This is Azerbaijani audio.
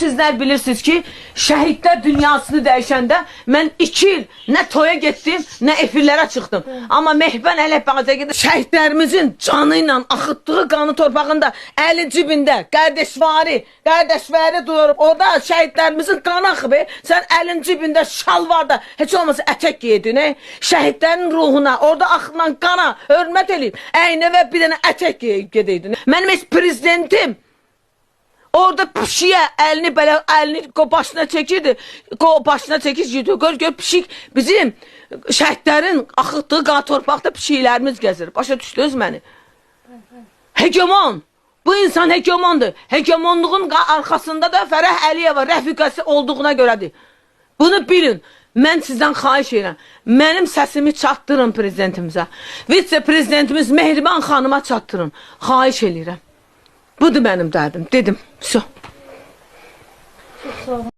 sizler bilirsiniz ki şehitler dünyasını dəyişəndə mən 2 il nə toya getdim, nə efirlərə çıxdım. Amma Mehbən Ələkbağaca gedib şəhidlərimizin canı ilə axıtdığı qanı torpağında əli cibində qardaşvari durub orada şəhidlərimizin qanı axıb. Sən əlin cibində şalvarda heç olmasa ətək giydin. Şəhidlərin ruhuna orada axılan qana hörmət eləyib əynə və bir dənə ətək giydin. Mənim heç prezidentim orada pişiyə əlini belə başına çəkirdi. Başına çəkir, gör pişik bizim şəhidlərin axıtdığı qan torpaqda pişiklərimiz gəzir. Başa düşdünüz məni? Hegemon. Bu insan hegemondur. Hegemonluğun arxasında da Fərəh Əliyeva rəfiqəsi olduğuna görədir. Bunu bilin. Mən sizdən xahiş edirəm. Mənim səsimi çatdırın prezidentimizə. Vitse-prezidentimiz Mehriban xanıma çatdırın. Xahiş edirəm. Budur mənim dərdim. Dedim.